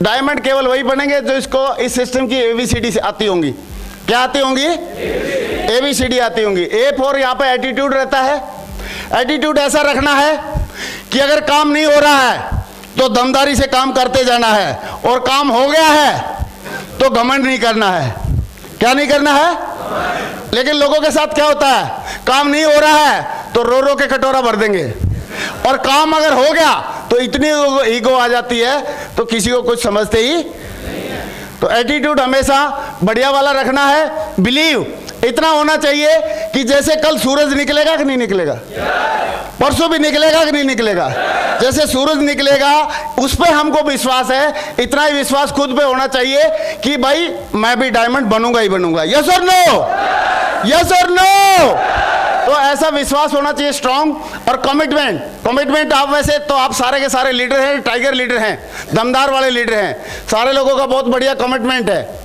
Diamond केवल वही बनेंगे जो इसको इस सिस्टम की ABCD से आती होंगी। क्या आती होंगी? ABCD आती होंगी। A फॉर यहाँ पे एटीट्यूड रहता है। एटीट्यूड ऐसा रखना है कि अगर काम नहीं हो रहा है तो दमदारी से काम करते जाना है, और काम हो गया है तो घमंड नहीं करना है। क्या नहीं करना है? लेकिन लोगों के साथ क्या होता है, काम नहीं हो रहा है तो रो रो के कटोरा भर देंगे, और काम अगर हो गया तो इतनी ईगो आ जाती है तो किसी को कुछ समझते ही। तो एटीट्यूड हमेशा बढ़िया वाला रखना है। बिलीव इतना होना चाहिए कि जैसे कल सूरज निकलेगा कि नहीं निकलेगा, परसों भी निकलेगा कि नहीं निकलेगा, जैसे सूरज निकलेगा उस पे हमको विश्वास है, इतना ही विश्वास खुद पे होना चाहिए कि भाई मैं भी डायमंड बनूंगा ही बनूंगा। यस और नो? यस और नो? तो ऐसा विश्वास होना चाहिए स्ट्रांग। और कमिटमेंट आप वैसे तो आप सारे के सारे लीडर हैं, टाइगर लीडर हैं, दमदार वाले लीडर हैं, सारे लोगों का बहुत बढ़िया कमिटमेंट है।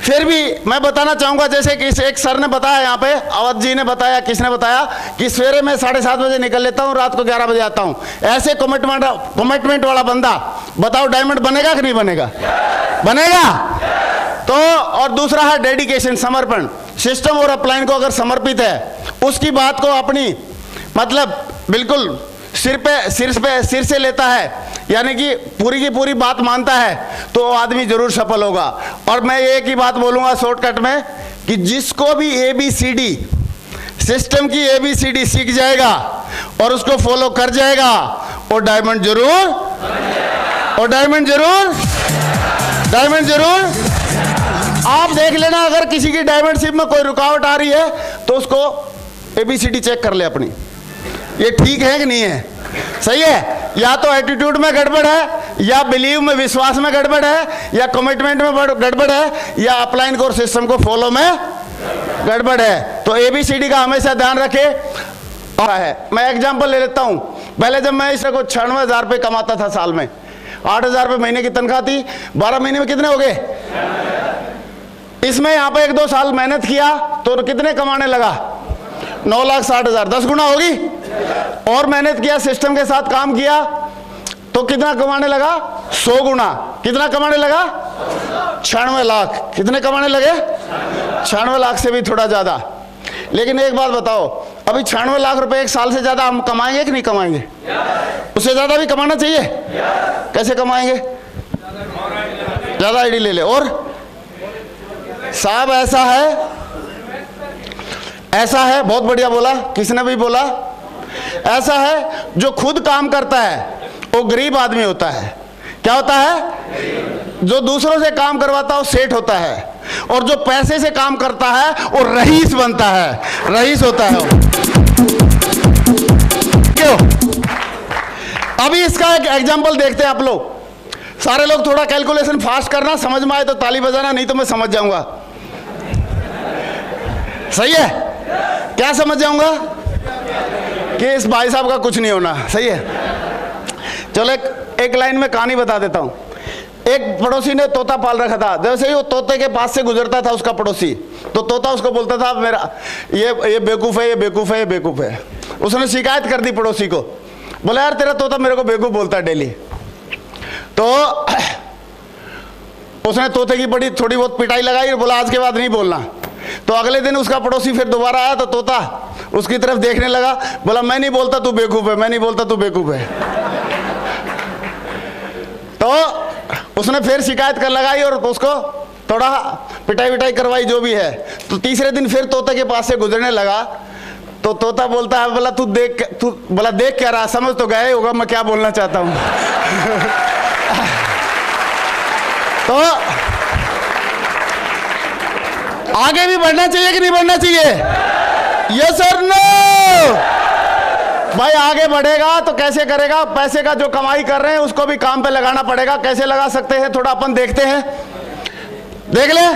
फिर भी मैं बताना चाहूंगा, जैसे कि एक सर ने बताया यहाँ पे, अवध जी ने बताया, किसने बताया कि सवेरे मैं 7:30 बजे निकल लेता हूँ, रात को 11 बजे आता हूँ। ऐसे कमिटमेंट वाला बंदा बताओ डायमंड बनेगा कि नहीं बनेगा? बनेगा। तो और दूसरा है डेडिकेशन, समर्पण। सिस्टम और अपलाइन को अगर समर्पित है, उसकी बात को अपनी मतलब बिल्कुल सिर से लेता है, यानी कि पूरी की पूरी बात मानता है, तो आदमी जरूर सफल होगा। और मैं एक ही बात बोलूंगा शॉर्टकट में कि जिसको भी ABCD सिस्टम की ABCD सीख जाएगा और उसको फॉलो कर जाएगा, और डायमंड जरूर। आप देख लेना, अगर किसी की डायमंडशिप में कोई रुकावट आ रही है तो उसको ABCD चेक कर ले अपनी, ये ठीक है कि नहीं है, सही है। या तो एटीट्यूड में गड़बड़ है, या बिलीव में विश्वास में गड़बड़ है, या कमिटमेंट में गड़बड़ है, या अपलाइन को और सिस्टम को फॉलो में गड़बड़ है। तो ABCD का हमेशा ध्यान रखे। मैं एग्जांपल ले लेता हूं। पहले जब मैं इसको 96,000 रुपये कमाता था साल में, 8,000 रुपये महीने की तनख्वाह थी, 12 महीने में कितने हो गए? इसमें यहाँ पे 1-2 साल मेहनत किया तो कितने कमाने लगा? 9,60,000, 10 गुना होगी। और मेहनत किया, सिस्टम के साथ काम किया तो कितना कमाने लगा? 100 गुना। कितना कमाने लगा? 96 लाख। कितने कमाने लगे? 96 लाख से भी थोड़ा ज्यादा। लेकिन एक बात बताओ, अभी 96 लाख रुपए एक साल से ज्यादा हम कमाएंगे कि नहीं कमाएंगे? उससे ज्यादा भी कमाना चाहिए। कैसे कमाएंगे? ज्यादा आईडी ले ले। और साहब ऐसा है, बहुत बढ़िया बोला, किसने भी बोला, ऐसा है जो खुद काम करता है वो गरीब आदमी होता है। क्या होता है? जो दूसरों से काम करवाता है वो सेठ होता है, और जो पैसे से काम करता है वो रईस बनता है, रईस होता है। क्यों? अभी इसका एक एग्जांपल देखते हैं आप लोग। सारे लोग थोड़ा कैलकुलेशन फास्ट करना, समझ में आए तो ताली बजाना, नहीं तो मैं समझ जाऊंगा। सही है? क्या समझ जाऊंगा? कि इस भाई साहब का कुछ नहीं होना। सही है? चलो एक लाइन में कहानी बता देता हूं। एक पड़ोसी ने तोता पाल रखा था। जैसे ही वो तोते के पास से गुजरता था उसका पड़ोसी, तो तोता उसको बोलता था मेरा ये बेवकूफ है, ये बेवकूफ है, ये बेवकूफ है। उसने शिकायत कर दी पड़ोसी को, बोला यार तेरा तोता मेरे को बेवकूफ बोलता है डेली। तो उसने तोते की बड़ी थोड़ी बहुत पिटाई लगाई और बोला आज के बाद नहीं बोलना। तो अगले दिन उसका पड़ोसी फिर दोबारा आया तो तोता उसकी तरफ देखने लगा, बोला मैं नहीं बोलता तू बेवकूफ है, मैं नहीं बोलता तू बेवकूफ है। तो उसने फिर शिकायत कर लगाई और उसको थोड़ा पिटाई विटाई करवाई, जो भी है। तो तीसरे दिन फिर तोते के पास से गुजरने लगा, तो तोता बोलता है, बोला देख क्या रहा, समझ तो गए होगा मैं क्या बोलना चाहता हूं। तो आगे भी बढ़ना चाहिए कि नहीं बढ़ना चाहिए? यस और नो? भाई आगे बढ़ेगा तो कैसे करेगा? पैसे का जो कमाई कर रहे हैं उसको भी काम पे लगाना पड़ेगा। कैसे लगा सकते हैं थोड़ा अपन देखते हैं, देख ले।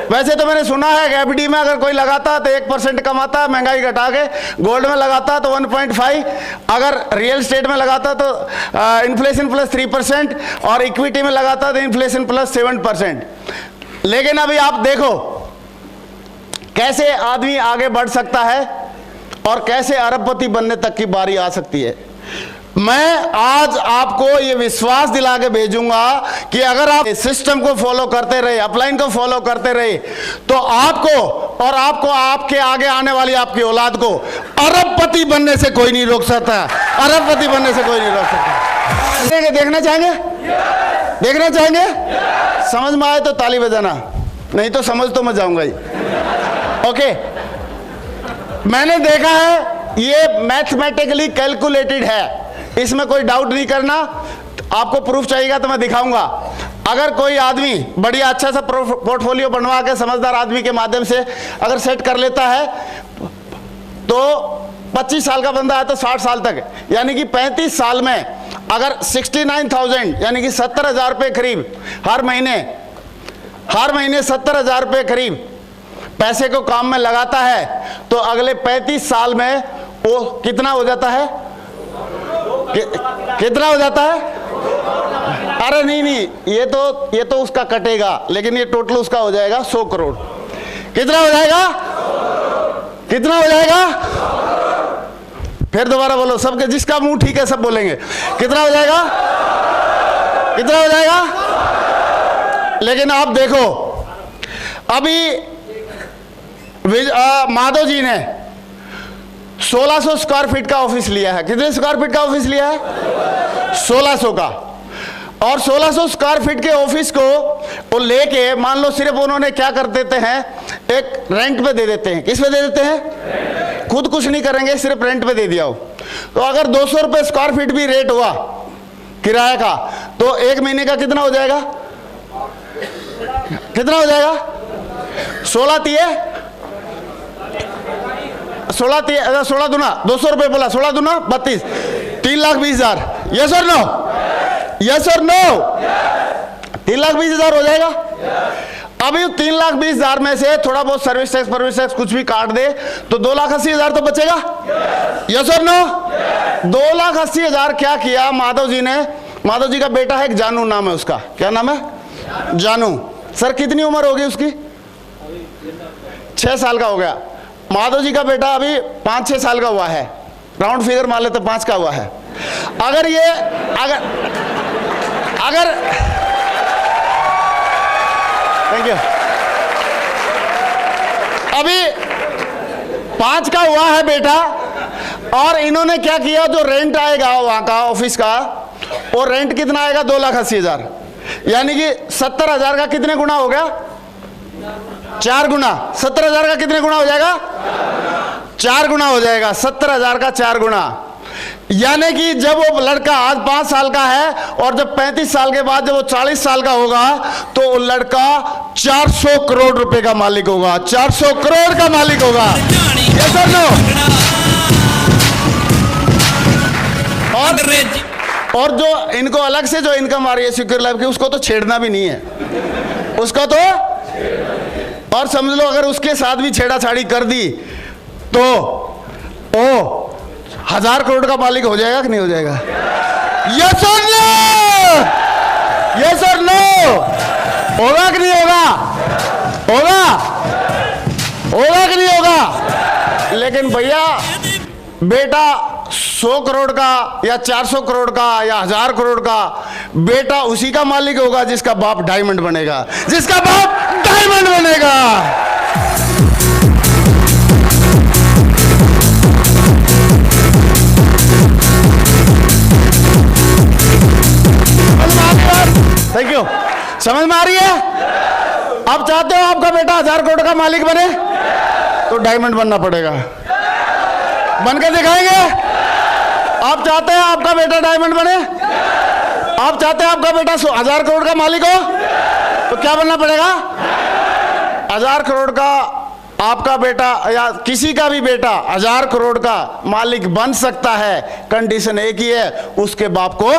वैसे तो मैंने सुना है कि एफडी में अगर कोई लगाता तो 1% कमाता है, महंगाई घटा के। गोल्ड में लगाता तो 1.5, अगर रियल एस्टेट में लगाता तो इन्फ्लेशन प्लस 3%, और इक्विटी में लगाता तो इन्फ्लेशन प्लस 7%। लेकिन अभी आप देखो कैसे आदमी आगे बढ़ सकता है और कैसे अरबपति बनने तक की बारी आ सकती है। मैं आज आपको ये विश्वास दिला के भेजूंगा कि अगर आप सिस्टम को फॉलो करते रहे, अपलाइन को फॉलो करते रहे, तो आपको और आपके आगे आने वाली आपकी औलाद को अरबपति बनने से कोई नहीं रोक सकता। अरबपति बनने से कोई नहीं रोक सकता। देखना चाहेंगे? देखना चाहेंगे? समझ में आए तो ताली बजाना, नहीं तो समझ तो मैं जाऊंगा ही। ओके, मैंने देखा है ये मैथमेटिकली कैलकुलेटेड है, इसमें कोई डाउट नहीं करना। आपको प्रूफ चाहिएगा तो मैं दिखाऊंगा। अगर कोई आदमी बढ़िया अच्छा सा पोर्टफोलियो बनवा के समझदार आदमी के माध्यम से अगर सेट कर लेता है तो 25 साल का बंदा है तो 60 साल तक, यानी कि 35 साल में अगर 69,000 यानी कि 70,000 रुपये करीब हर महीने 70,000 रुपये करीब पैसे को काम में लगाता है, तो अगले 35 साल में वो कितना हो जाता है? कितना हो जाता है? अरे नहीं, ये तो उसका कटेगा, लेकिन ये टोटल उसका हो जाएगा 100 करोड़। कितना हो जाएगा? कितना हो जाएगा? फिर दोबारा बोलो, सबके जिसका मुंह ठीक है सब बोलेंगे। कितना हो जाएगा? कितना हो जाएगा? लेकिन आप देखो, अभी माधव जी ने 1600 स्क्वायर फीट का ऑफिस लिया है। कितने स्क्वायर फीट का ऑफिस लिया है? 1600 का। और 1600 स्क्वायर फीट के ऑफिस को वो लेके मान लो सिर्फ उन्होंने क्या कर देते हैं, एक रेंट पे दे देते हैं। किस पे दे देते हैं? खुद कुछ नहीं करेंगे, सिर्फ रेंट पे दे दिया हो। तो अगर 200 रुपये स्क्वायर फीट भी रेट हुआ किराए का, तो एक महीने का कितना हो जाएगा? कितना हो जाएगा? 16 दुना 200 रुपये बोला, 16 दुना 32, 3,20,000। यस और नो? यस और नो? 3,20,000 हो जाएगा। अभी 3,20,000 में से थोड़ा बहुत सर्विस टैक्स कुछ भी काट दे तो 2,80,000 तो बचेगा। यस और नो? 2,80,000 क्या किया माधव जी ने? माधव जी का बेटा है, एक जानू नाम है उसका। क्या नाम है? जानू। सर कितनी उम्र होगी उसकी? 6 साल का हो गया। माधव जी का बेटा अभी 5-6 साल का हुआ है, राउंड फिगर मान लेते 5 का हुआ है। अगर थैंक यू, अभी 5 का हुआ है बेटा, और इन्होंने क्या किया, जो रेंट आएगा वहां का ऑफिस का, वो रेंट कितना आएगा? 2,80,000, यानी कि 70,000 का कितने गुना हो गया? 4 गुना। 70,000 का कितने गुना हो जाएगा? 4 गुना हो जाएगा। 70,000 का 4 गुना, यानी कि जब वो लड़का आज 5 साल का है और जब 35 साल के बाद जब वो 40 साल का होगा तो वो लड़का 400 करोड़ रुपए का मालिक होगा। 400 करोड़ का मालिक होगा। यस और नो? और जो इनको अलग से जो इनकम आ रही है सिक्योर लाइफ की, उसको तो छेड़ना भी नहीं है, उसको तो, और समझ लो अगर उसके साथ भी छेड़ाछाड़ी कर दी तो ओ 1,000 करोड़ का मालिक हो जाएगा कि नहीं हो जाएगा? यस और नो? यस और नो? होगा कि नहीं होगा? होगा? होगा कि नहीं होगा? लेकिन भैया बेटा 100 करोड़ का या 400 करोड़ का या 1,000 करोड़ का बेटा उसी का मालिक होगा जिसका बाप डायमंड बनेगा, जिसका बाप डायमंड बनेगा। Thank you. समझ में आ रही है? आप चाहते हो आपका बेटा 1,000 करोड़ का मालिक बने तो डायमंड बनना पड़ेगा। बनकर दिखाएंगे? आप चाहते हैं आपका बेटा डायमंड बने? आप चाहते हैं आपका बेटा 1,000 करोड़ का मालिक हो तो क्या बनना पड़ेगा? 1,000 करोड़ का आपका बेटा या किसी का भी बेटा 1,000 करोड़ का मालिक बन सकता है। कंडीशन एक ही है, उसके बाप को